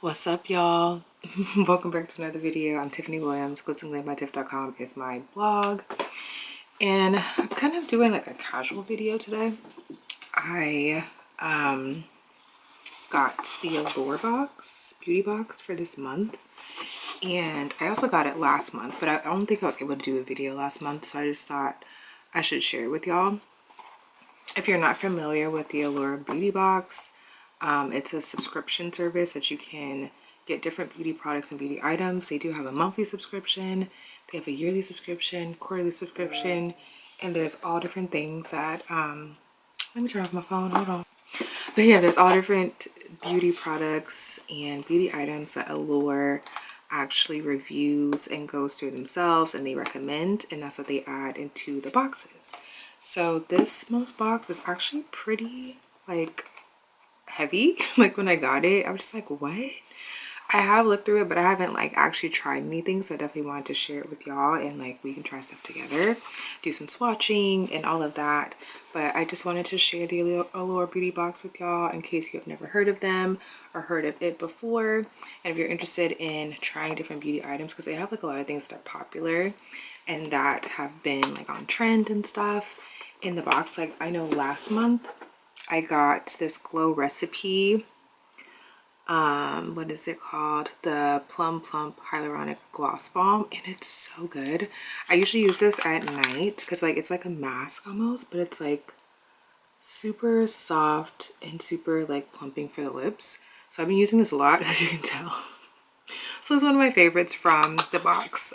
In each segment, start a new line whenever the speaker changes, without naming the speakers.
What's up, y'all? Welcome back to another video. I'm Tiffany Williams. glitzeandglambytiff.com is my blog, and I'm kind of doing like a casual video today. I got the Allure Beauty Box for this month, and I also got it last month, but I don't think I was able to do a video last month, so I just thought I should share it with y'all. If you're not familiar with the Allure Beauty Box, it's a subscription service that you can get different beauty products and beauty items. They do have a monthly subscription, they have a yearly subscription, quarterly subscription, and there's all different things that, let me turn off my phone, hold on. But yeah, there's all different beauty products and beauty items that Allure actually reviews and goes through themselves, and they recommend, and that's what they add into the boxes. So this month's box is actually pretty like heavy. Like when I got it, I was just like, what? I have looked through it, but I haven't like actually tried anything, so I definitely wanted to share it with y'all, and like we can try stuff together, do some swatching and all of that. But I just wanted to share the Allure Beauty Box with y'all in case you have never heard of them or heard of it before, and if you're interested in trying different beauty items, because they have like a lot of things that are popular and that have been like on trend and stuff in the box. Like I know last month I got this glow recipe, what is it called, the Plump Hyaluronic Gloss Balm, and it's so good. I usually use this at night because like it's like a mask almost, but it's like super soft and super like plumping for the lips. So I've been using this a lot, as you can tell. So it's one of my favorites from the box,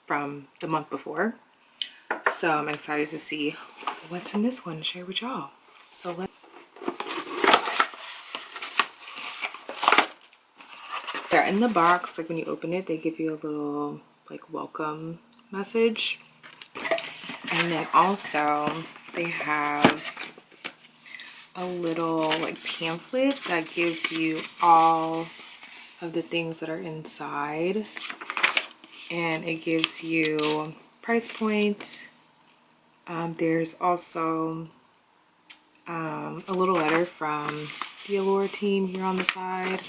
from the month before. So I'm excited to see what's in this one to share with y'all. So let's they're in the box. Like when you open it, they give you a little like welcome message, and then also they have a little like pamphlet that gives you all of the things that are inside, and it gives you price point. There's also a little letter from the Allure team here on the side.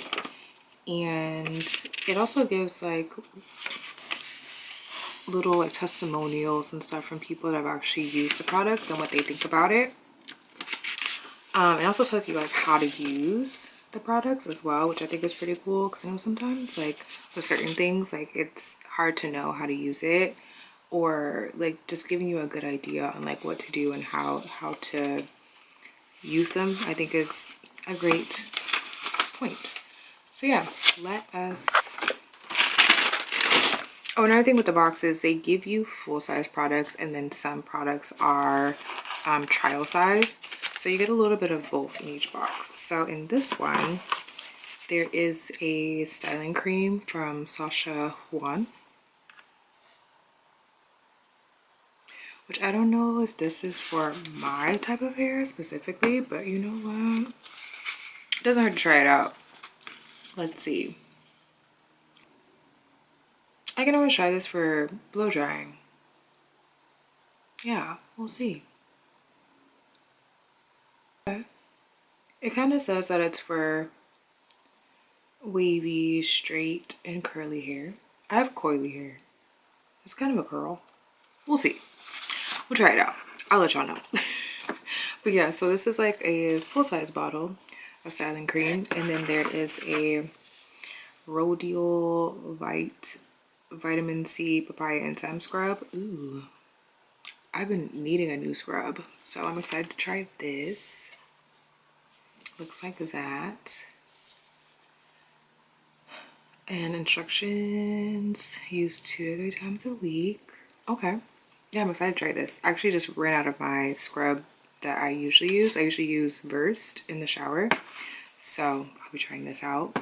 And it also gives like little like testimonials and stuff from people that have actually used the products and what they think about it. It also tells you like how to use the products as well, which I think is pretty cool, because I know sometimes like with certain things like it's hard to know how to use it, or like just giving you a good idea on like what to do and how to use them, I think is a great point. So yeah, let us. Oh, another thing with the box is they give you full-size products, and then some products are trial size. So you get a little bit of both in each box. So in this one, there is a styling cream from Sachajuan, which I don't know if this is for my type of hair specifically, but you know what? It doesn't hurt to try it out. Let's see. I can always try this for blow drying. Yeah, we'll see. Okay. It kind of says that it's for wavy, straight, and curly hair. I have coily hair. It's kind of a curl. We'll see. We'll try it out. I'll let y'all know. But yeah, so this is like a full-size bottle of styling cream, and then there is a Rodial Vitamin C papaya enzyme scrub. Ooh, I've been needing a new scrub, so I'm excited to try this. Looks like that. And instructions: use 2 to 3 times a week. Okay, yeah, I'm excited to try this. I actually just ran out of my scrub that I usually use. I usually use Versed in the shower, so I'll be trying this out.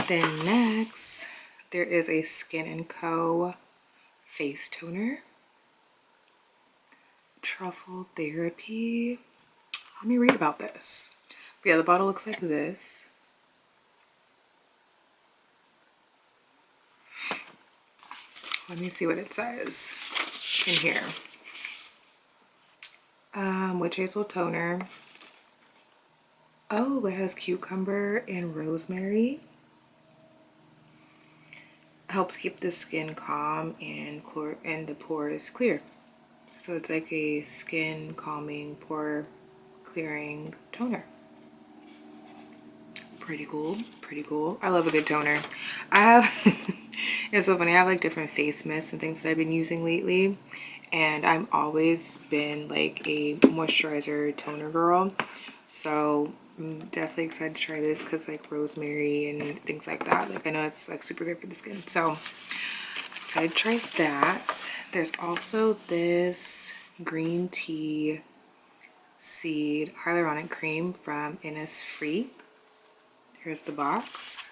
Then next, there is a Skin & Co. face toner. Truffle therapy. Let me read about this. But yeah, the bottle looks like this. Let me see what it says in here. Witch hazel toner. Oh, it has cucumber and rosemary. Helps keep the skin calm and the pores clear. So it's like a skin calming, pore clearing toner. Pretty cool, pretty cool. I love a good toner. I have, it's so funny, I have like different face mists and things that I've been using lately. And I've always been like a moisturizer toner girl. So I'm definitely excited to try this because like rosemary and things like that. Like I know it's like super good for the skin. So excited to try that. There's also this green tea seed hyaluronic cream from Innisfree. Here's the box.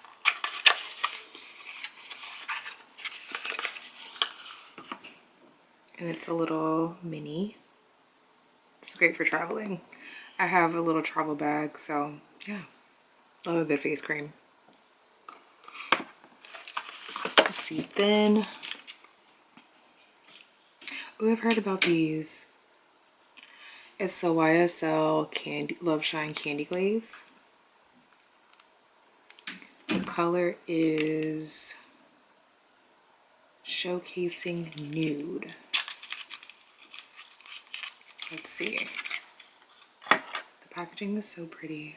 And it's a little mini. It's great for traveling. I have a little travel bag, so yeah. Love a good face cream. Let's see, then. Oh, I've heard about these. It's the YSL Candy Love Shine Candy Glaze. The color is Showcasing Nude. Let's see. The packaging is so pretty.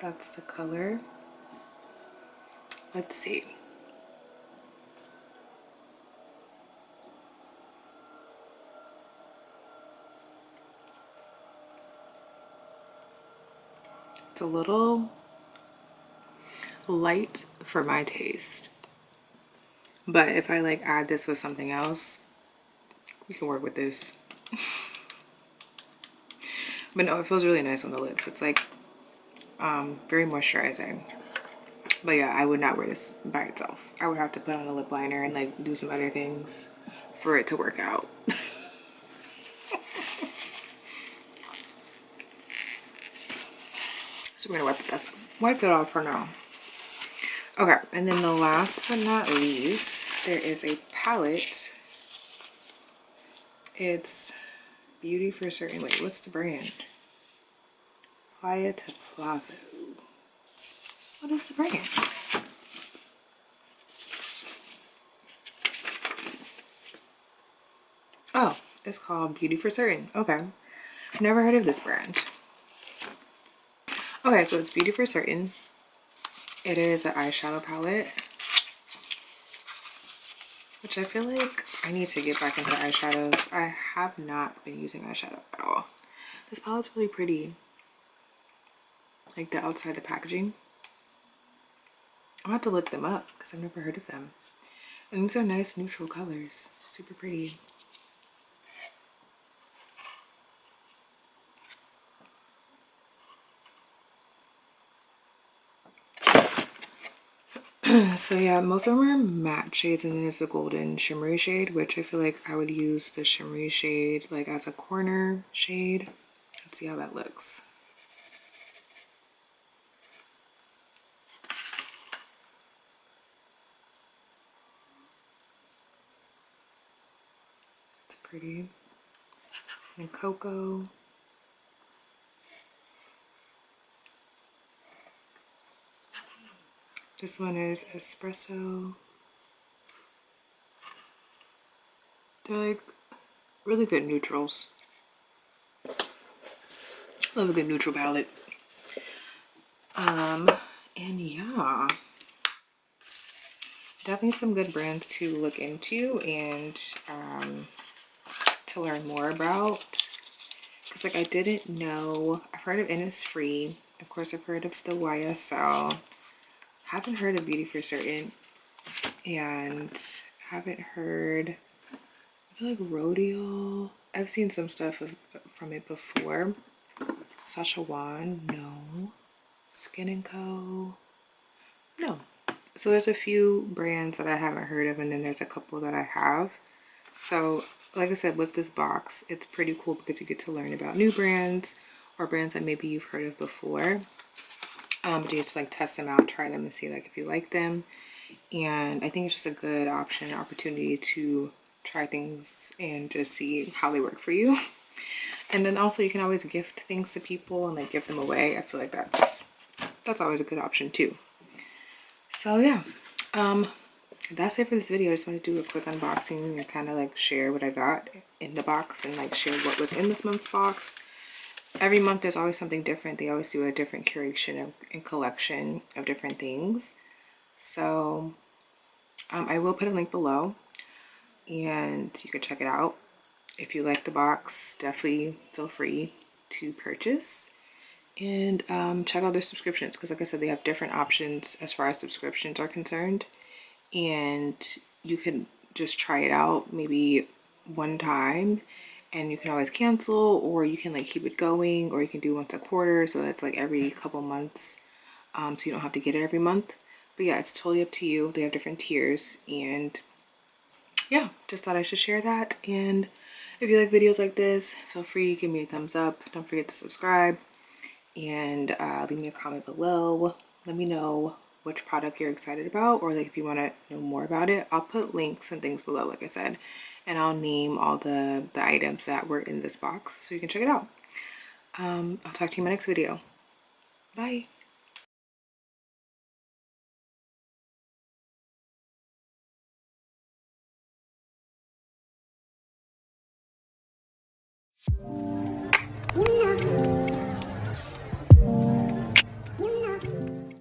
That's the color. Let's see. It's a little light for my taste. But if I like add this with something else, we can work with this. But no, it feels really nice on the lips. It's like very moisturizing. But yeah, I would not wear this by itself. I would have to put on a lip liner and like do some other things for it to work out. So we're gonna wipe it off for now. Okay, and then the last but not least, there is a palette. It's Beauty for Certain. Wait, what's the brand? Playa to Palazzo. What is the brand? Oh, it's called Beauty for Certain. Okay. I've never heard of this brand. Okay, so it's Beauty for Certain. It is an eyeshadow palette, which I feel like I need to get back into eyeshadows. I have not been using eyeshadow at all. This palette's really pretty. Like the outside, the packaging. I'll have to look them up because I've never heard of them. And these are nice neutral colors. Super pretty. So yeah, most of them are matte shades, and then there's a golden shimmery shade, which I feel like I would use the shimmery shade like as a corner shade. Let's see how that looks. It's pretty. And cocoa. This one is espresso. They're like really good neutrals. Love a good neutral palette. And yeah, definitely some good brands to look into and to learn more about. Because like I didn't know, I've heard of Innisfree. Of course, I've heard of the YSL. Haven't heard of Beauty for Certain, and haven't heard, I feel like Rodial. I've seen some stuff from it before. Sachajuan, no. Skin & Co, no. So there's a few brands that I haven't heard of, and then there's a couple that I have. So like I said, with this box, it's pretty cool because you get to learn about new brands or brands that maybe you've heard of before. But you just like test them out, try them and see like if you like them. And I think it's just a good option, opportunity to try things and just see how they work for you. And then also you can always gift things to people and like give them away. I feel like that's always a good option too. So yeah, that's it for this video. I just want to do a quick unboxing and kind of like share what I got in the box and like share what was in this month's box. Every month there's always something different. They always do a different curation and collection of different things. So I will put a link below and you can check it out. If you like the box, definitely feel free to purchase. And check out their subscriptions, because like I said, they have different options as far as subscriptions are concerned. And you can just try it out maybe one time and you can always cancel, or you can like keep it going, or you can do once a quarter, so that's like every couple months, so you don't have to get it every month. But yeah, it's totally up to you. They have different tiers, and yeah, just thought I should share that. And if you like videos like this, feel free to give me a thumbs up. Don't forget to subscribe, and leave me a comment below. Let me know which product you're excited about, or like if you want to know more about it. I'll put links and things below, like I said, and I'll name all the items that were in this box so you can check it out. I'll talk to you in my next video. Bye.